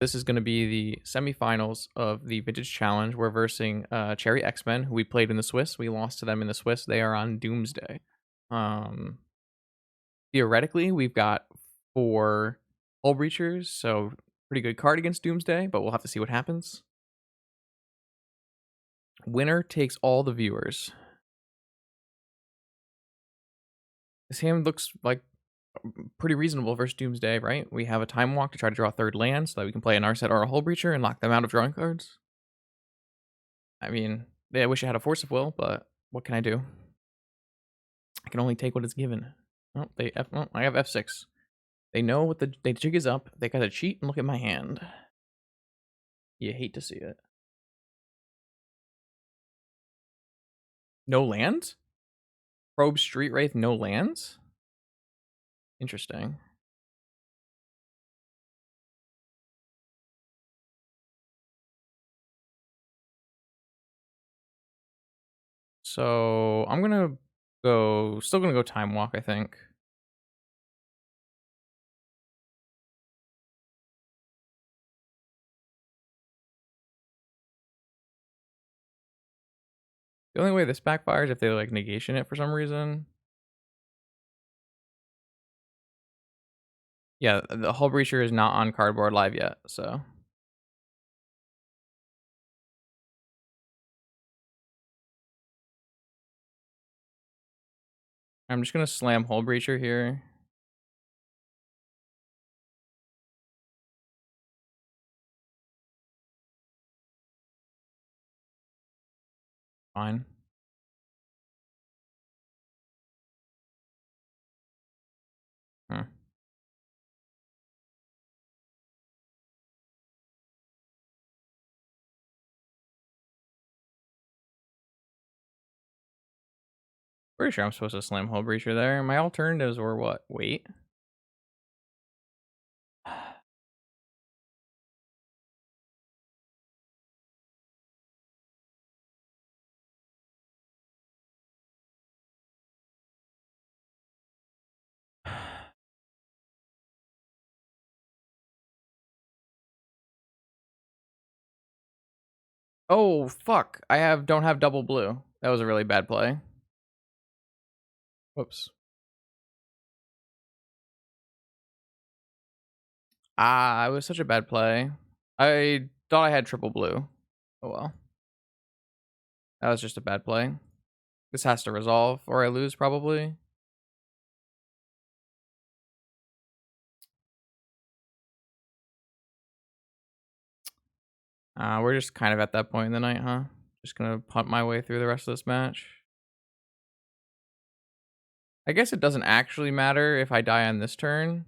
This is going to be the semifinals of the Vintage Challenge. We're versing Cherry X-Men, who we played in the Swiss. We lost to them in the Swiss. They are on Doomsday. Um, Theoretically, we've got 4 Hullbreachers, so pretty good card against Doomsday, but we'll have to see what happens. Winner takes all the viewers. This hand looks like pretty reasonable versus Doomsday, right? We have a time walk to try to draw a 3rd land so that we can play an Narset or a Hullbreacher and lock them out of drawing cards. I mean, yeah, I wish I had a Force of Will, but what can I do? I can only take what is given. Oh, I have F6. They know what the jig is up. They gotta cheat and look at my hand. You hate to see it. No lands? Probe Street Wraith, no lands? Interesting. So I'm gonna still gonna go Time Walk, I think. The only way this backfires if they like negation it for some reason. Yeah, the Hullbreacher is not on cardboard live yet, so I'm just gonna slam Hullbreacher here. Fine. Hmm. Pretty sure I'm supposed to slam Hullbreacher there. My alternatives were what? Wait. Oh fuck! Don't have double blue. That was a really bad play. Whoops. Ah, it was such a bad play. I thought I had triple blue. Oh well. That was just a bad play. This has to resolve, or I lose probably. We're just kind of at that point in the night, huh? Just gonna punt my way through the rest of this match. I guess it doesn't actually matter if I die on this turn.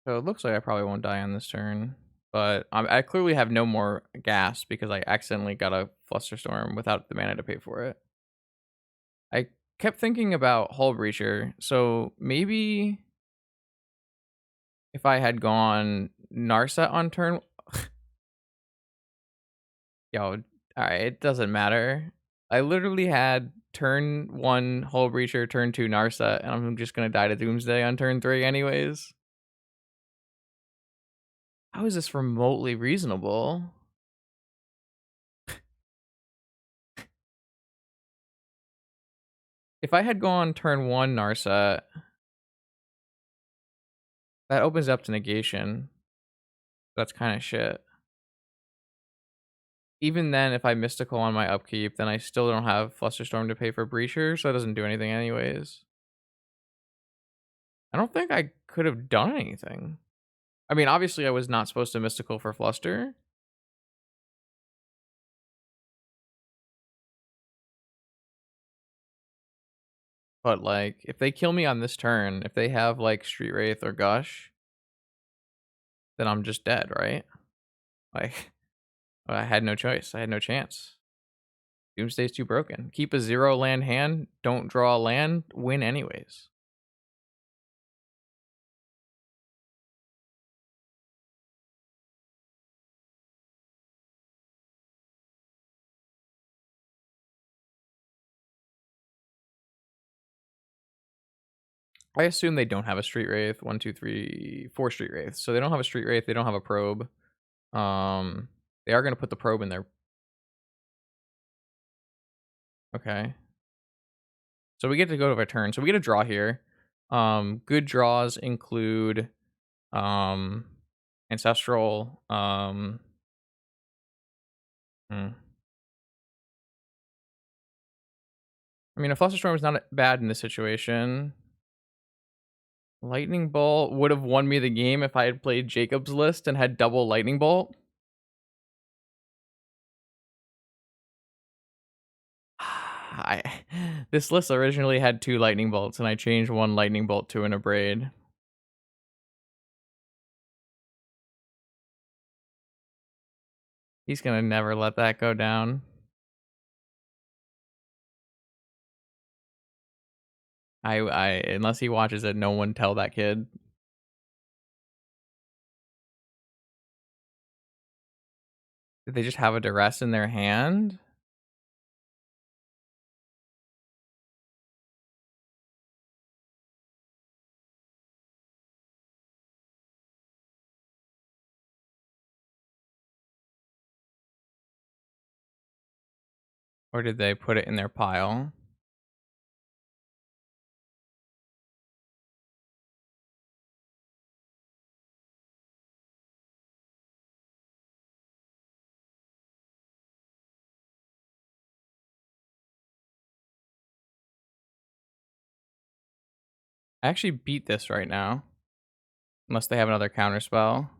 So it looks like I probably won't die on this turn. But I clearly have no more gas because I accidentally got a Flusterstorm without the mana to pay for it. I kept thinking about Hull Breacher, so maybe if I had gone Narset on turn... Yo, alright, it doesn't matter. I literally had turn 1 Hull Breacher, turn 2 Narset, and I'm just gonna die to Doomsday on turn 3 anyways. How is this remotely reasonable? If I had gone turn 1 Narset, that opens up to negation. That's kind of shit. Even then, if I mystical on my upkeep, then I still don't have Flusterstorm to pay for Breacher, so that doesn't do anything anyways. I don't think I could have done anything. I mean, obviously I was not supposed to mystical for Fluster. But like, if they kill me on this turn, if they have like Street Wraith or Gush, then I'm just dead, right? Like, I had no choice. I had no chance. Doomsday's too broken. Keep a 0 land hand, don't draw a land, win anyways. I assume they don't have a Street Wraith. 1, 2, 3, 4 Street Wraiths. So they don't have a Street Wraith, they don't have a probe. Um, they are gonna put the probe in there. Okay. So we get to go to a turn. So we get a draw here. Good draws include um Ancestral. Hmm. I mean, a Flusterstorm is not bad in this situation. Lightning Bolt would have won me the game if I had played Jacob's list and had double Lightning Bolt. I, this list originally had 2 Lightning Bolts, and I changed 1 Lightning Bolt to an Abrade. He's gonna never let that go down. I unless he watches it, no one tell that kid. Did they just have a duress in their hand? Or did they put it in their pile? I actually beat this right now. Unless they have another counter spell.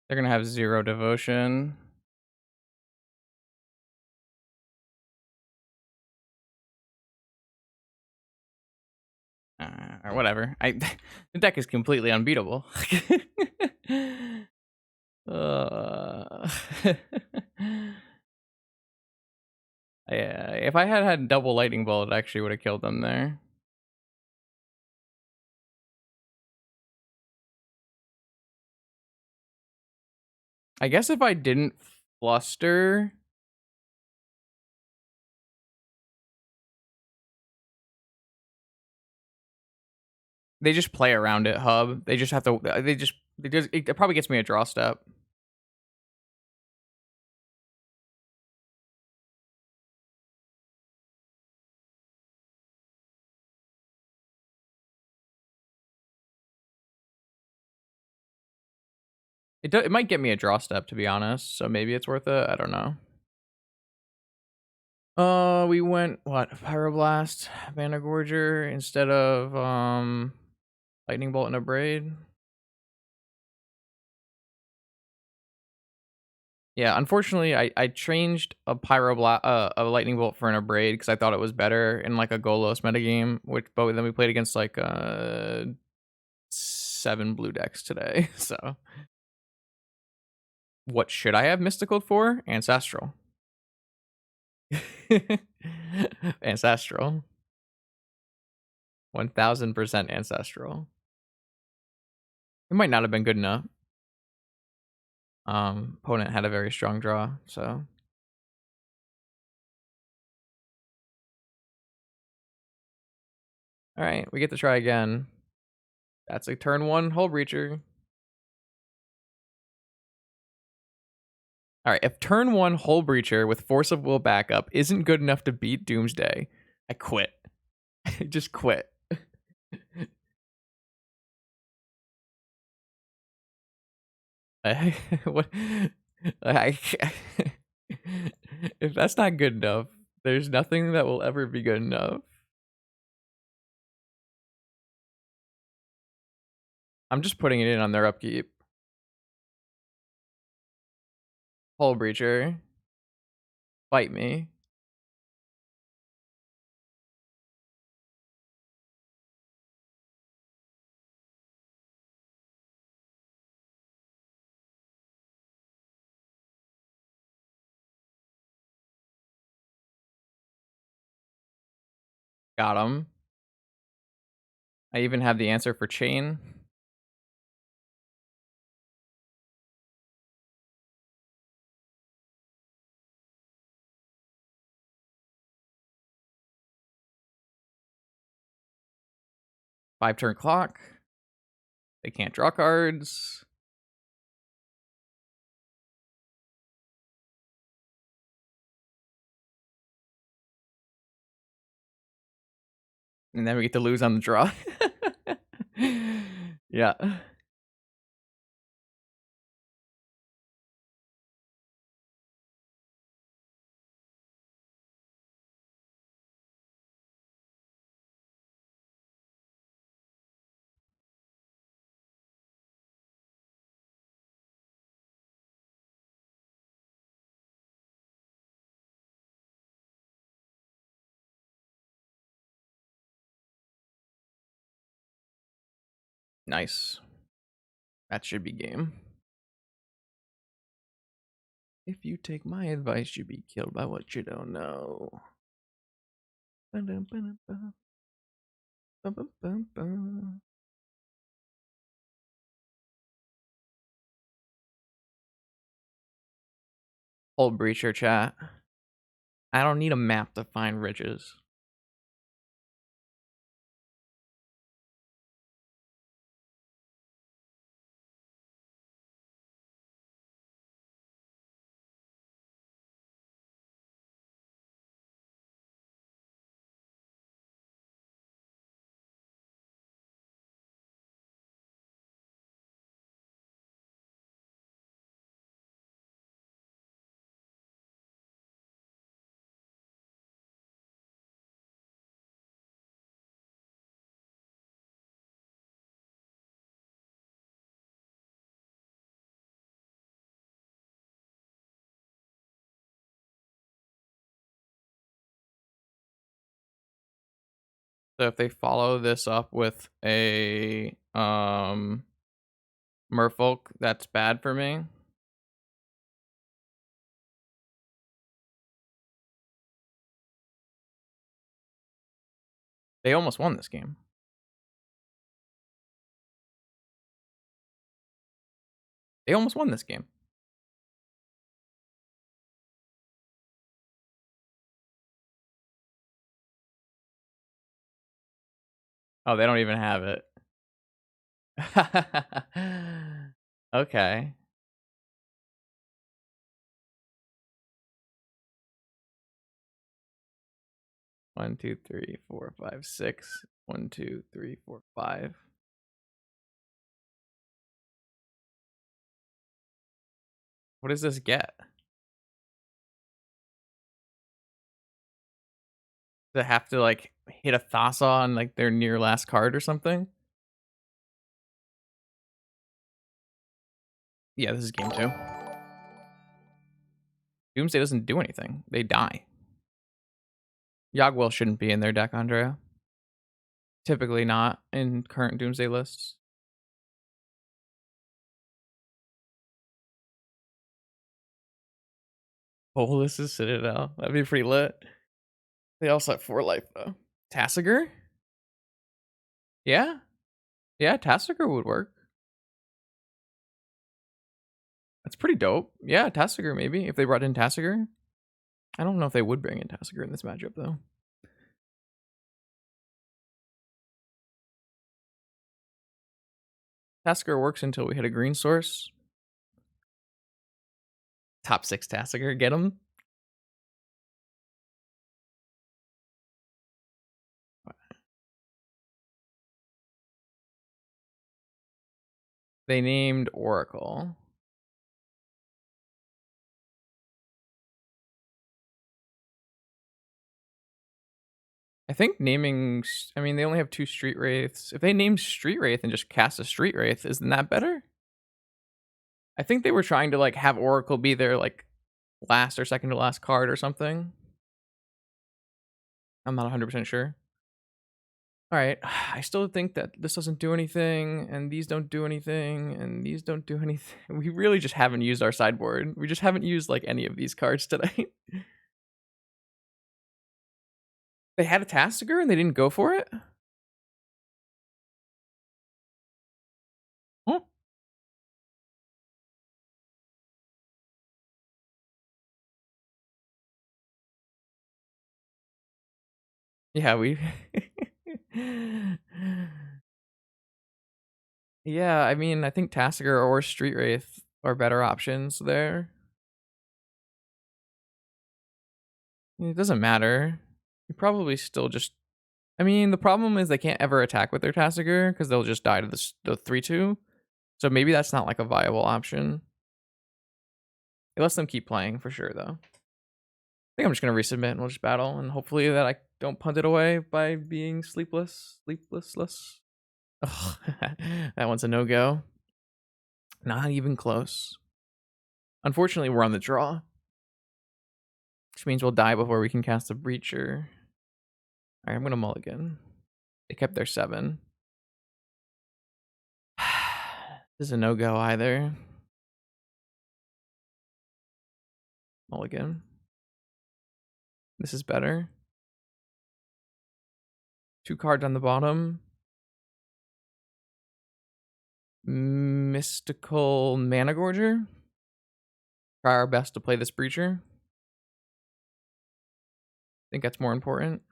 They're gonna have 0 devotion. Or whatever. The deck is completely unbeatable. uh, yeah, if I had had double lightning bolt, it actually would have killed them there. I guess if I didn't fluster, they just play around it. Hub. They just have to. It probably gets me a draw step. It might get me a draw step, to be honest. So maybe it's worth it. I don't know. We went what, Pyroblast, Vanagorger instead of Lightning Bolt and a Braid. Yeah, unfortunately, I changed a Lightning Bolt for an Abrade because I thought it was better in like a Golos metagame, but then we played against like 7 blue decks today. So what should I have Mystical for? Ancestral. Ancestral. 1000% Ancestral. It might not have been good enough. Opponent had a very strong draw, so. All right, we get to try again. That's a turn 1 Hullbreacher. All right, if turn 1 Hullbreacher with Force of Will backup isn't good enough to beat Doomsday, I quit. I just quit. What? I, if that's not good enough, there's nothing that will ever be good enough. I'm just putting it in on their upkeep. Hullbreacher, fight me. Got him. I even have the answer for chain. 5-turn clock. They can't draw cards. And then we get to lose on the draw. Yeah. Nice. That should be game. If you take my advice, you'd be killed by what you don't know. Hullbreacher chat. I don't need a map to find riches. So if they follow this up with a Merfolk, that's bad for me. They almost won this game. They almost won this game. Oh, they don't even have it. Okay. One, two, three, four, five, six. 1, 2, 3, 4, 5. What does this get? Does it have to like hit a Thassa on like their near last card or something? Yeah, this is game 2. Doomsday doesn't do anything. They die. Yogwell shouldn't be in their deck, Andrea. Typically not in current Doomsday lists. Bolus is Citadel. That'd be pretty lit. They also have 4 life though. Tassiger? Yeah. Yeah, Tassiger would work. That's pretty dope. Yeah, Tassiger maybe. If they brought in Tassiger. I don't know if they would bring in Tassiger in this matchup though. Tassiger works until we hit a green source. Top 6 Tassiger, get him. They named Oracle. I think naming, I mean, they only have 2 Street Wraiths. If they named Street Wraith and just cast a Street Wraith, isn't that better? I think they were trying to like have Oracle be their like last or second to last card or something. I'm not 100% sure. All right, I still think that this doesn't do anything, and these don't do anything, and these don't do anything. We really just haven't used our sideboard. We just haven't used like any of these cards tonight. They had a Tastiger and they didn't go for it? Huh? Yeah, we Yeah, I mean, I think Tasigur or Street Wraith are better options there. It doesn't matter. You probably still just. I mean, the problem is they can't ever attack with their Tasigur because they'll just die to the 3-2. So maybe that's not like a viable option. It lets them keep playing for sure, though. I think I'm just gonna resubmit and we'll just battle, and hopefully that I don't punt it away by being sleeplessless. Ugh, that one's a no-go. Not even close. Unfortunately, we're on the draw, which means we'll die before we can cast a Breacher. Alright, I'm gonna mulligan. They kept their 7. This is a no-go either. Mulligan. This is better. 2 cards on the bottom. Mystical Mana Gorger. Try our best to play this Breacher. I think that's more important.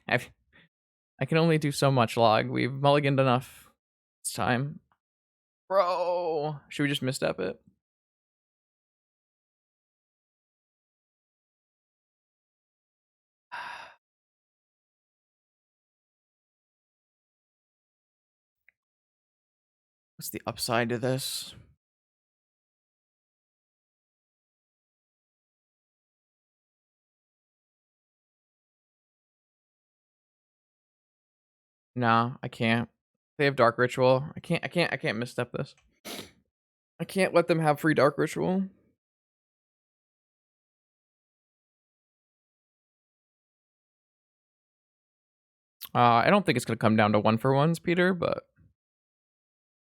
I can only do so much, log. We've mulliganed enough. It's time. Bro! Should we just misstep it? What's the upside to this? Nah, I can't. They have Dark Ritual. I can't misstep this. I can't let them have free Dark Ritual. I don't think it's gonna come down to 1-for-1s, Peter, but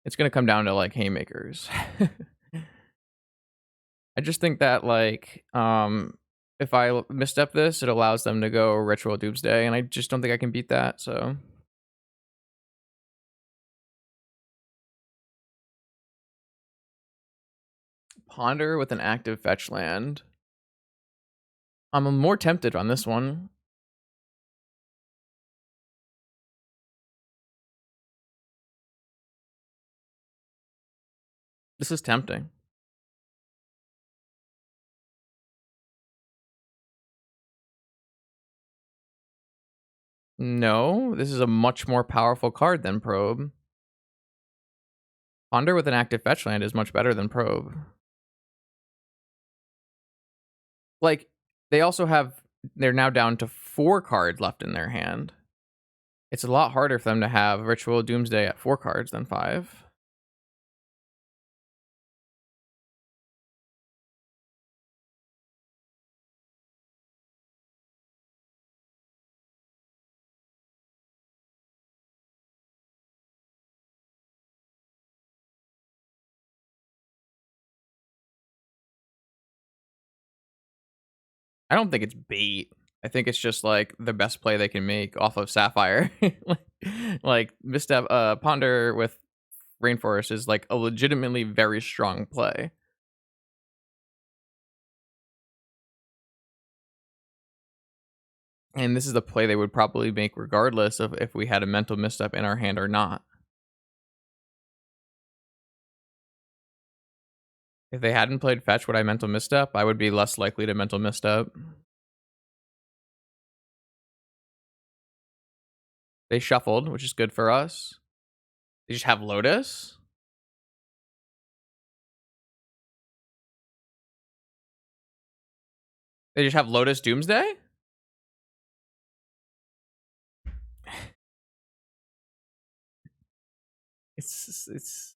it's gonna come down to like haymakers. I just think that like if I misstep this, it allows them to go Ritual Doomsday, and I just don't think I can beat that, so. Ponder with an active fetch land. I'm more tempted on this one. This is tempting. No, this is a much more powerful card than Probe. Ponder with an active fetch land is much better than Probe. Like, they also have, they're now down to 4 cards left in their hand. It's a lot harder for them to have Ritual Doomsday at 4 cards than 5. I don't think it's bait. I think it's just like the best play they can make off of Sapphire. like misstep Ponder with Rainforest is like a legitimately very strong play. And this is the play they would probably make regardless of if we had a mental misstep in our hand or not. If they hadn't played fetch, would I mental misstep? I would be less likely to mental misstep. They shuffled, which is good for us. They just have Lotus. They just have Lotus Doomsday? It's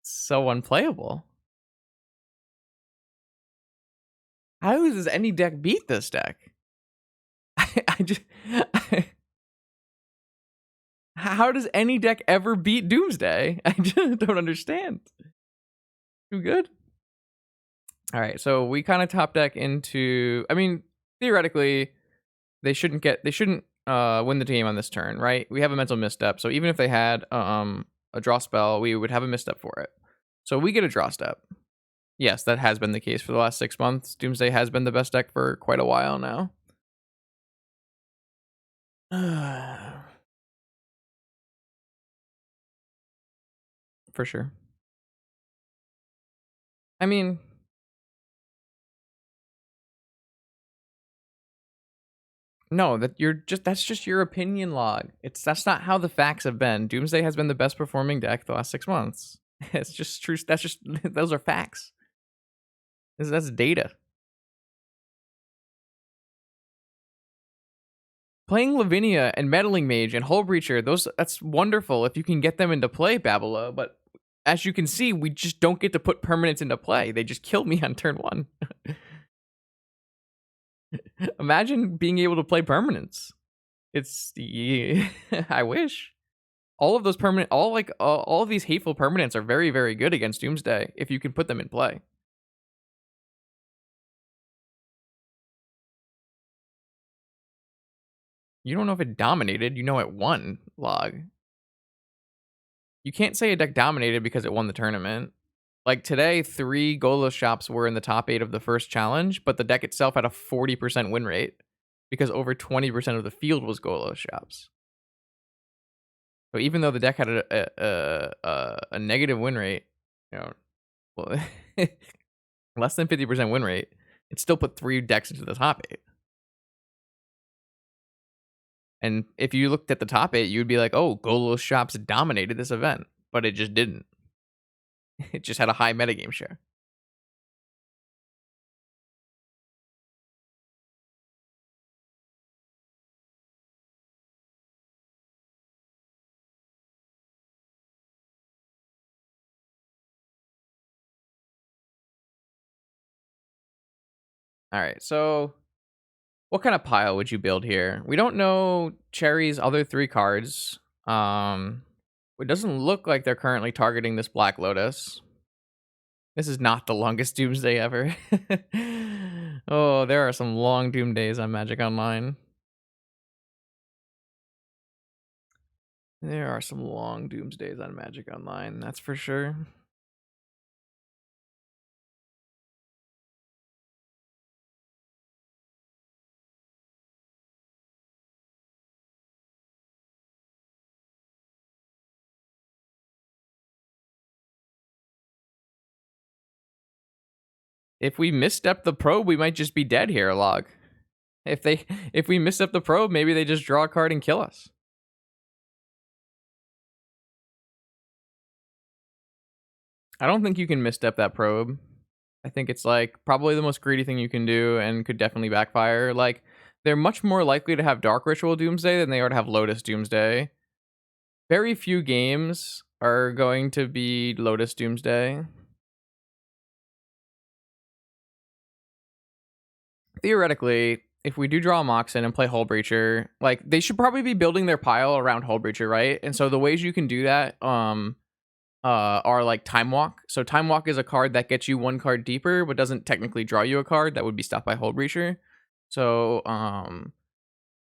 so unplayable. How does any deck beat this deck? I just how does any deck ever beat Doomsday? I just don't understand. Too good. All right, so we kind of top deck into. I mean, theoretically, they shouldn't win the game on this turn, right? We have a mental misstep, so even if they had a draw spell, we would have a misstep for it. So we get a draw step. Yes, that has been the case for the last 6 months. Doomsday has been the best deck for quite a while now. for sure. I mean, no, that's just your opinion log. That's not how the facts have been. Doomsday has been the best performing deck the last 6 months. It's just true. That's just those are facts. That's data. Playing Lavinia and Meddling Mage and Hullbreacher, that's wonderful if you can get them into play, Babalo, but as you can see, we just don't get to put permanents into play. They just kill me on turn 1. Imagine being able to play permanents. It's yeah, I wish. All of those all of these hateful permanents are very, very good against Doomsday if you can put them in play. You don't know if it dominated, you know it won, log. You can't say a deck dominated because it won the tournament. Like today, 3 Golos shops were in the top 8 of the first challenge, but the deck itself had a 40% win rate because over 20% of the field was Golos shops. So even though the deck had a negative win rate, you know, well, less than 50% win rate, it still put 3 decks into the top 8. And if you looked at the top 8, you'd be like, oh, Golos shops dominated this event, but it just didn't. It just had a high metagame share. All right, so what kind of pile would you build here? We don't know Cherry's other 3 cards. It doesn't look like they're currently targeting this Black Lotus. This is not the longest Doomsday ever. Oh, there are some long Doom days on Magic Online. There are some long Doomsdays on Magic Online, that's for sure. If we misstep the probe, we might just be dead here, log. If we misstep the probe, maybe they just draw a card and kill us. I don't think you can misstep that probe. I think it's like probably the most greedy thing you can do and could definitely backfire. Like they're much more likely to have Dark Ritual Doomsday than they are to have Lotus Doomsday. Very few games are going to be Lotus Doomsday. Theoretically, if we do draw Moxen and play Hullbreacher, like they should probably be building their pile around Hullbreacher, right? And so the ways you can do that are like Time Walk. So Time Walk is a card that gets you 1 card deeper, but doesn't technically draw you a card that would be stopped by Hullbreacher. So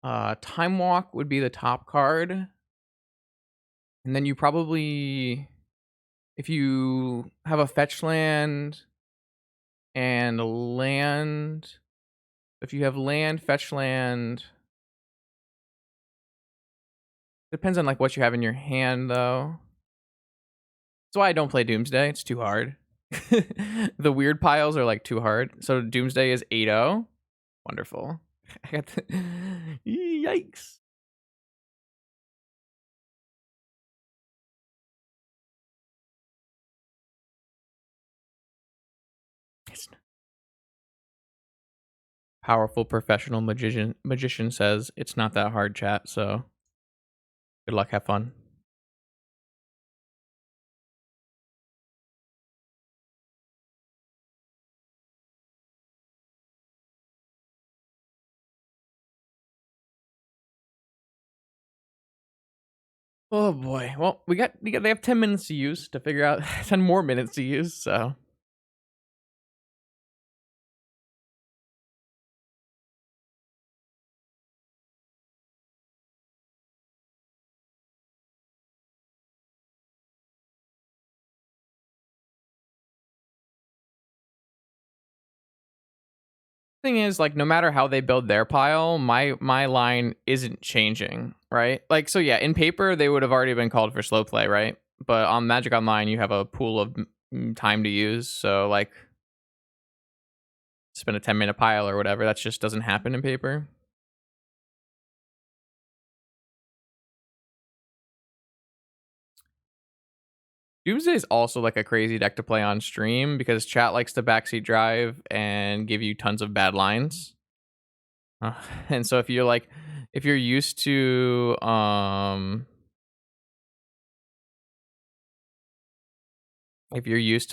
Time Walk would be the top card. And then you probably, if you have a fetch land and a land, if you have land, fetch land, depends on like what you have in your hand though. That's why I don't play Doomsday. It's too hard. The weird piles are like too hard. So Doomsday is 8-0. Wonderful. I got the... Yikes. Powerful professional magician says it's not that hard, chat. So good luck, have fun. Oh boy. Well, they have 10 minutes to use to figure out 10 more minutes to use, so thing is, like, no matter how they build their pile, my line isn't changing, right? Like, so yeah, in paper they would have already been called for slow play, right? but on Magic Online, you have a pool of time to use. So like, spend a 10-minute pile or whatever. That just doesn't happen in paper. Doomsday is also like a crazy deck to play on stream because chat likes to backseat drive and give you tons of bad lines. Uh, and so if you're used to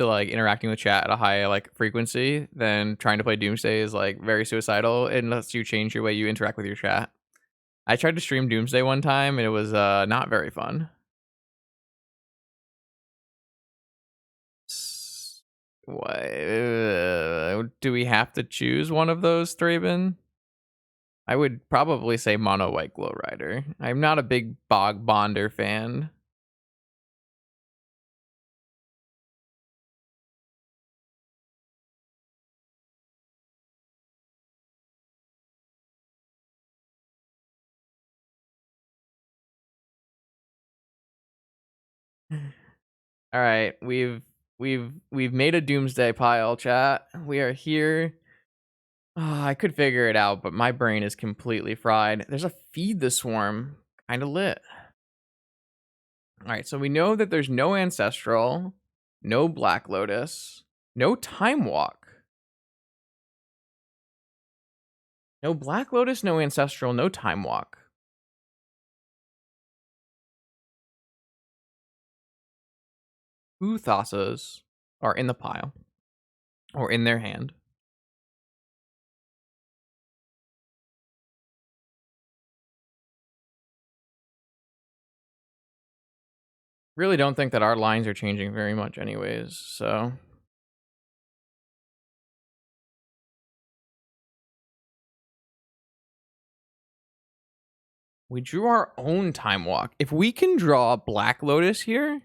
like interacting with chat at a high like frequency, then trying to play Doomsday is like very suicidal. It lets you change your way you interact with your chat. I tried to stream Doomsday one time and it was not very fun. What do we have to choose one of those, Thraben? I would probably say Mono White Glow Rider. I'm not a big Bog Bonder fan. All right, we've made a Doomsday pile, chat. We are here. I could figure it out, but my brain is completely fried. There's a Feed the Swarm, kind of lit. All right, so we know that there's no Ancestral, no Black Lotus, no Time Walk. No Black Lotus, no Ancestral, no Time Walk. Who Thasas are in the pile or in their hand? Really don't think that our lines are changing very much anyways, so. We drew our own Time Walk. If we can draw Black Lotus here,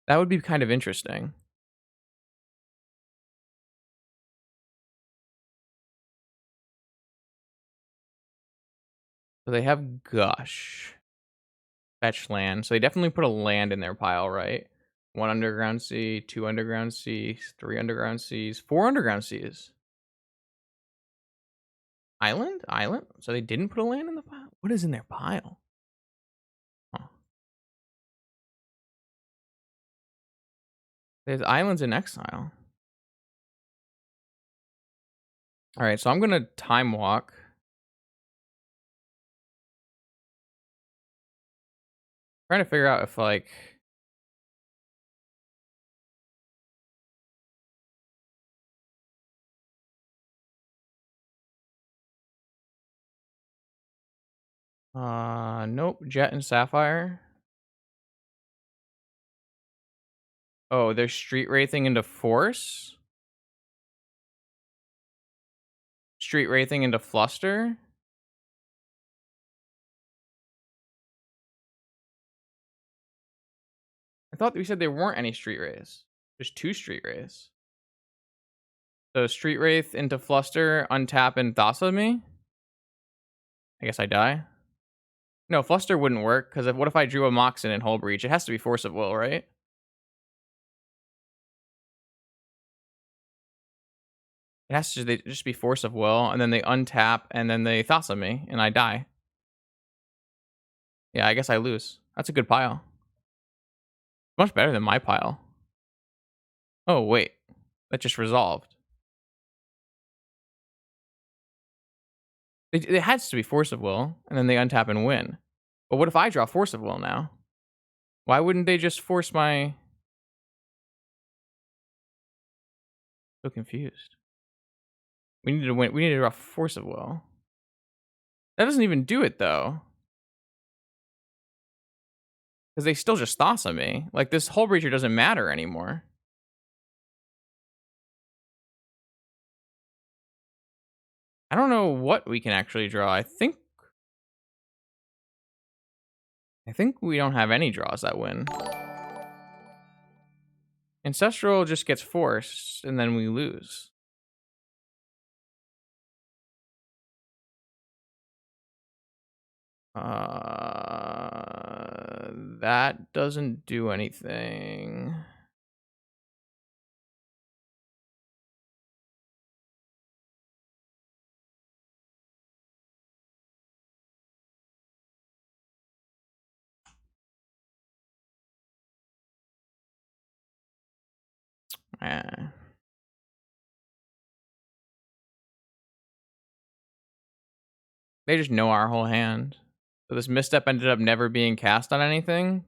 that would be kind of interesting. So they have Gush. Fetch land. So they definitely put a land in their pile, right? 1 Underground Sea, 2 Underground Seas, 3 Underground Seas, 4 Underground Seas. Island? Island? So they didn't put a land in the pile? What is in their pile? Huh. There's islands in exile. All right, so I'm going to Time Walk. Trying to figure out if like nope, Jet and Sapphire. Oh, they're Street Wraithing into Force. Street Wraithing into Fluster. I thought we said there weren't any Street Wraiths. There's 2 Street Wraiths. So Street Wraith into Fluster, untap and Thassa me. I guess I die. No, Fluster wouldn't work, because what if I drew a Moxen in Hullbreacher? It has to be Force of Will, right? It has to just be Force of Will, and then they untap, and then they Thassa me, and I die. Yeah, I guess I lose. That's a good pile. Much better than my pile. Oh, wait. That just resolved. It has to be Force of Will, and then they untap and win. But what if I draw Force of Will now? Why wouldn't they just force my... So confused. We need to win. We need to draw Force of Will. That doesn't even do it, though. Because they still just Thassa me. Like, this Hullbreacher doesn't matter anymore. I don't know what we can actually draw. I think we don't have any draws that win. Ancestral just gets forced, and then we lose. That doesn't do anything. Eh. They just know our whole hand. So this misstep ended up never being cast on anything.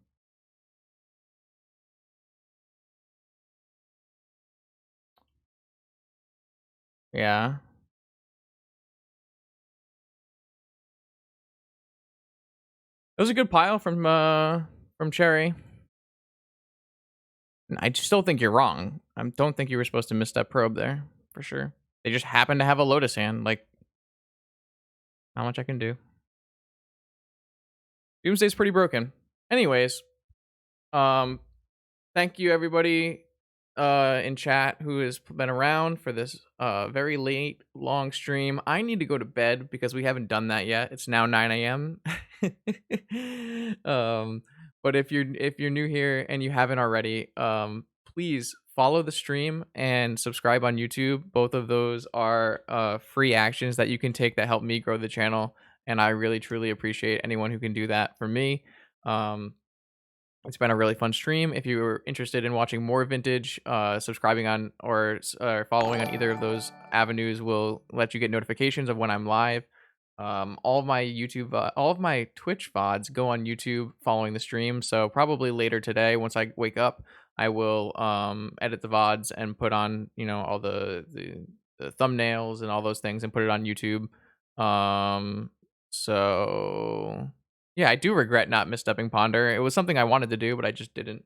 Yeah. It was a good pile from Cherry. I still think you're wrong. I don't think you were supposed to miss that probe there, for sure. They just happen to have a Lotus hand, like, not much I can do. Doomsday's pretty broken. Anyways, um, thank you everybody in chat who has been around for this very late long stream. I need to go to bed because we haven't done that yet. It's now 9 a.m. But if you're new here and you haven't already, please follow the stream and subscribe on YouTube. Both of those are free actions that you can take that help me grow the channel, and I really truly appreciate anyone who can do that for me. Um, it's been a really fun stream. If you're interested in watching more vintage, subscribing on or following on either of those avenues will let you get notifications of when I'm live. All of my YouTube, all of my Twitch VODs go on YouTube following the stream. So probably later today, once I wake up, I will edit the VODs and put on all the thumbnails and all those things and put it on YouTube. So yeah, I do regret not misstepping Ponder. It was something I wanted to do, but I just didn't.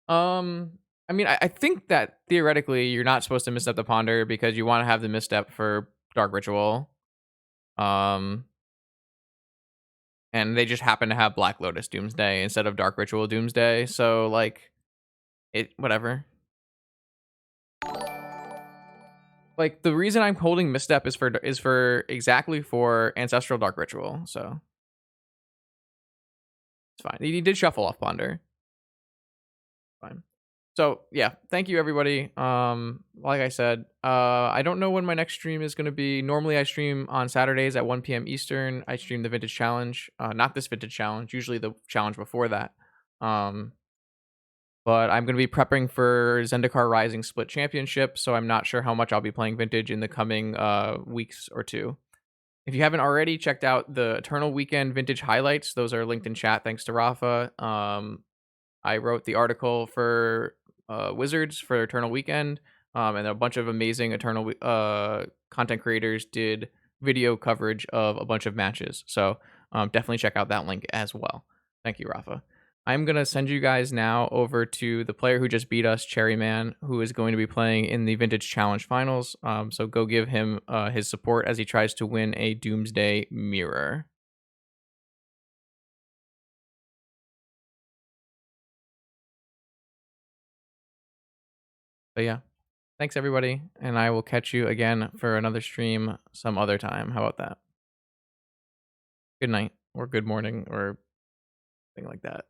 Um, I mean, I think that theoretically you're not supposed to misstep the Ponder because you want to have the misstep for Dark Ritual. Um, and they just happen to have Black Lotus Doomsday instead of Dark Ritual Doomsday. So like, it whatever. Like the reason I'm holding misstep is for exactly for Ancestral Dark Ritual. So it's fine. He did shuffle off Ponder. Fine. So yeah, thank you everybody. Like I said, I don't know when my next stream is gonna be. Normally I stream on Saturdays at 1 p.m. Eastern. I stream the Vintage Challenge. Not this Vintage Challenge, usually the challenge before that. But I'm gonna be prepping for Zendikar Rising Split Championship, so I'm not sure how much I'll be playing Vintage in the coming weeks or two. If you haven't already checked out the Eternal Weekend Vintage highlights, those are linked in chat. Thanks to Rafa. I wrote the article for Wizards for Eternal Weekend, and a bunch of amazing Eternal content creators did video coverage of a bunch of matches. So definitely check out that link as well. Thank you, Rafa. I'm going to send you guys now over to the player who just beat us, Cherryman, who is going to be playing in the Vintage Challenge Finals. So go give him his support as he tries to win a Doomsday Mirror. But yeah, thanks everybody, and I will catch you again for another stream some other time. How about that? Good night, or good morning, or thing like that.